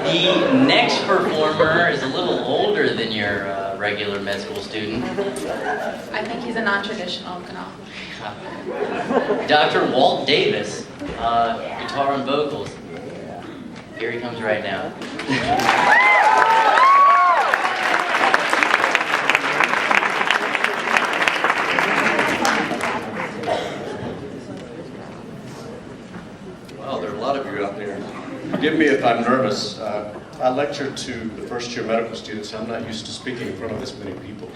The next performer is a little older than your regular med school student. I think he's a non-traditional Gnaw. Dr. Walt Davis, guitar and vocals. Here he comes right now. Well, there are a lot of you out there. Forgive me if I'm nervous. I lecture to the first year medical students. I'm not used to speaking in front of this many people.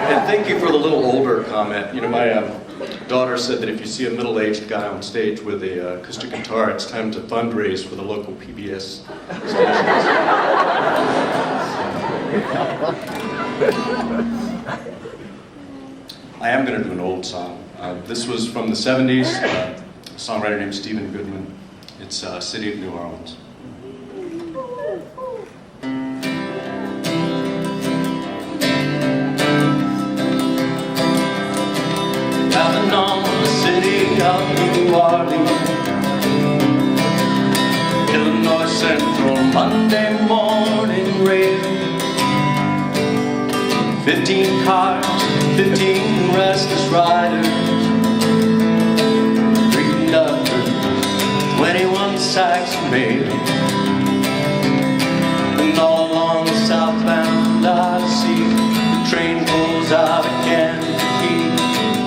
And thank you for the little older comment. You know, my daughter said that if you see a middle-aged guy on stage with a acoustic guitar, it's time to fundraise for the local PBS stations. I am going to do an old song. This was from the 70s, a songwriter named Stephen Goodman. It's City of New Orleans. Driving on the city of New Orleans, Illinois Central, Monday morning rain. 15 cars, 15 restless riders, 3 conductors, 21 sacks of mail. And all along the southbound Odyssey, the train pulls out of Kankakee,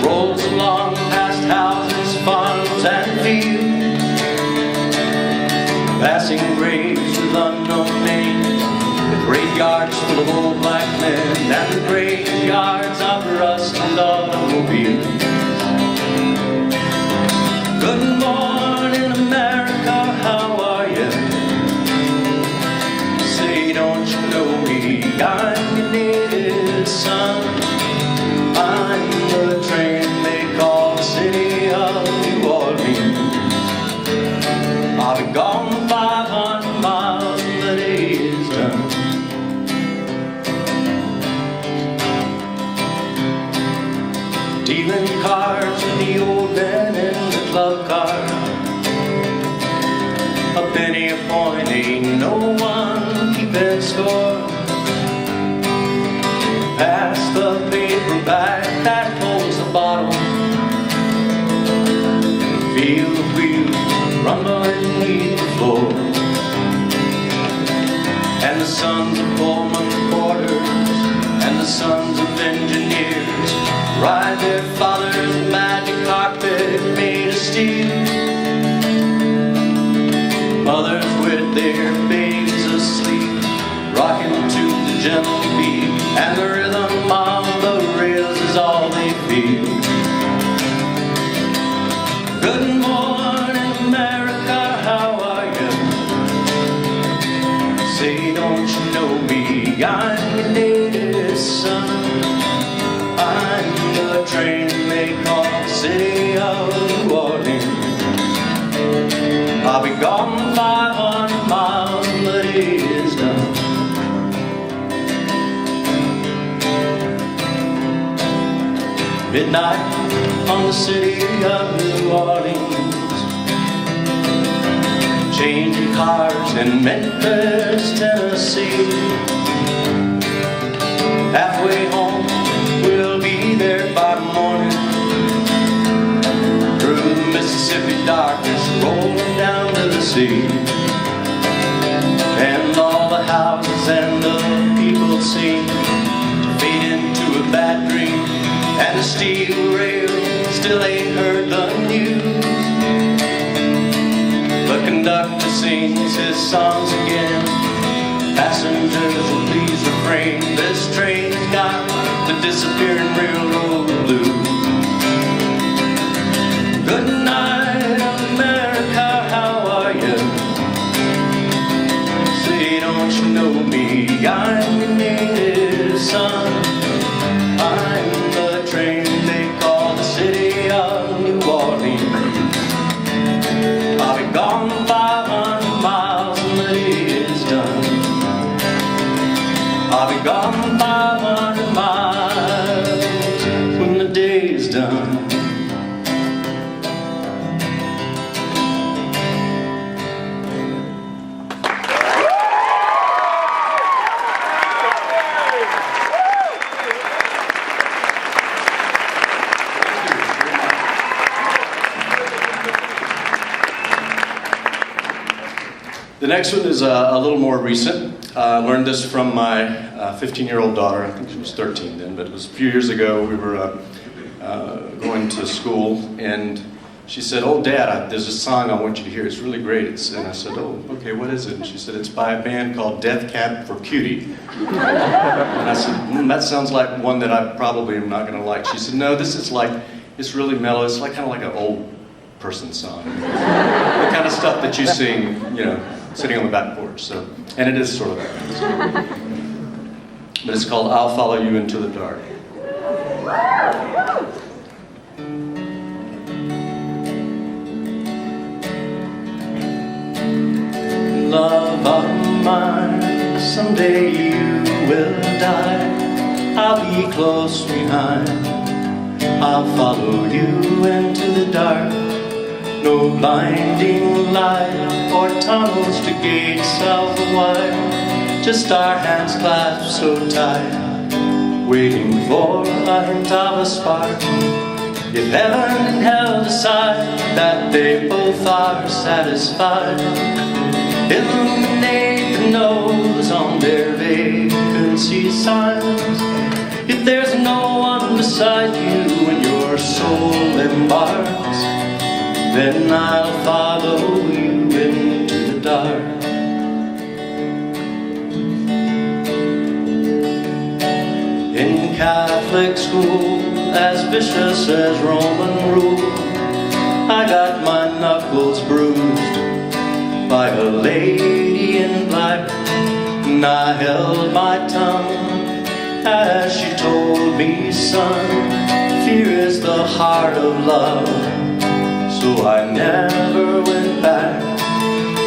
rolls along past houses, farms, and fields, passing graves with unknown names, graveyards full of old black men, and the graveyards of rust and automobiles. Good morning, America, how are you? Say, don't you know me? I'm your native son. I'm the train they call the city of New Orleans. I'll be gone 500 miles when the day is done. Dealing cards with the old man in the club car. A penny a point, ain't no one keeping score. Pass the paperback that holds the bottle. Feel the wheels rumbling beneath the floor. And the sons of Pullman porters and the sons of engineers ride their father's magic carpet made of steel. Mothers with their babies asleep, rocking to the gentle beat, and the rhythm of the rails is all they feel. Good morning, America, how are you? Say, don't you know me? I'm your native son. I'm the train they call the city of New Orleans. I'll be gone 500 miles when the day is done. Midnight on the city of New Orleans, changing cars in Memphis, Tennessee. Halfway home, we'll be there by morning, through the Mississippi darkness, rolling down to the sea. And all the houses and the people seem to fade into a bad dream, and the steel rail still ain't heard the news. The conductor sings his songs again. Passengers will please refrain. This train has got the disappearing railroad blues. Good night, America, how are you? Say, don't you know me? I'm your native son. I'm the train they call the city of New Orleans. I'll be gone 500 miles when the day is done. I'll be gone 500 miles. The next one is a little more recent. I learned this from my 15-year-old daughter. I think she was 13 then, but it was a few years ago. We were going to school, and she said, "Oh, Dad, there's a song I want you to hear. It's really great." And I said, "Oh, okay, what is it?" And she said, "It's by a band called Death Cab for Cutie." And I said, "That sounds like one that I probably am not going to like." She said, "No, this is like, it's really mellow. It's like kind of like an old person song. The kind of stuff that you sing, you know, sitting on the back porch." So, and it is sort of that. So. But it's called "I'll Follow You Into the Dark." Love of mine, someday you will die. I'll be close behind. I'll follow you into the dark. No blinding light or tunnels to gates of the wire. Just our hands clasped so tight, waiting for a hint of a spark. If heaven and hell decide that they both are satisfied, illuminate the nose on their vacancy signs. If there's no one beside you when your soul embarks, then I'll follow you into the dark. In Catholic school, as vicious as Roman rule, I got my knuckles bruised by a lady in black, and I held my tongue as she told me, "Son, fear is the heart of love." So I never went back.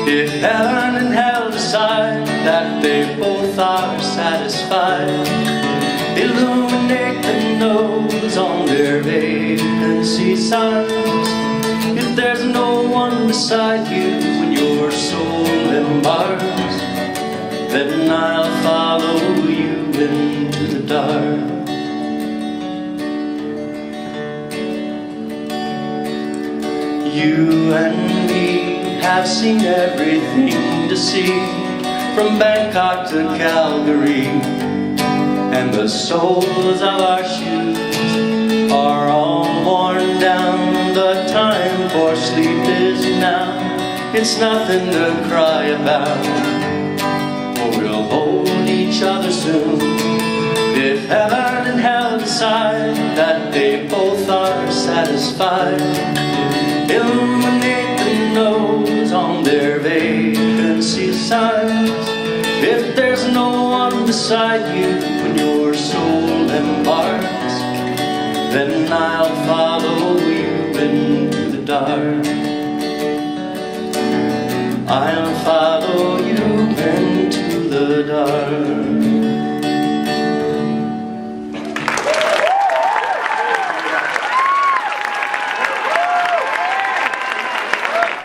If heaven and hell decide that they both are satisfied, illuminate the nose on their vacancy signs. If there's no one beside you when your soul embarks, then I'll follow you into the dark. You and me have seen everything to see, from Bangkok to Calgary, and the soles of our shoes are all worn down. The time for sleep is now. It's nothing to cry about, for we'll hold each other soon. If heaven and hell decide that they both are satisfied, illuminate the nose on their vacancy signs. If there's no one beside you when your soul embarks, then I'll follow you into the dark. I'll follow you into the dark.